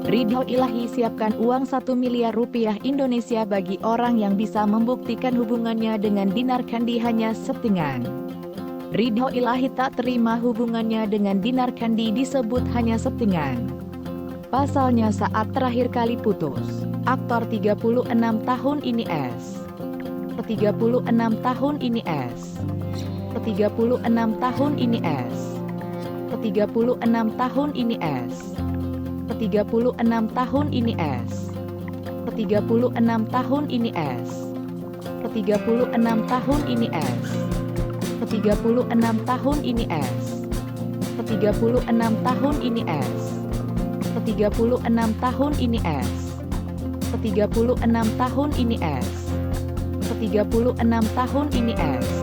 Ridho Ilahi siapkan uang 1 miliar rupiah Indonesia bagi orang yang bisa membuktikan hubungannya dengan Dinar Kandi hanya settingan. Ridho Ilahi tak terima hubungannya dengan Dinar Kandi disebut hanya settingan. Pasalnya saat terakhir kali putus, aktor 36 tahun ini S. 36 tahun ini S. 36 tahun ini S. 36 tahun ini S. 36 tahun ini S. 36 tahun ini S. 36 tahun ini S. 36 tahun ini S. 36 tahun ini S. 36 tahun ini S. 36 tahun ini S. 36 tahun ini S.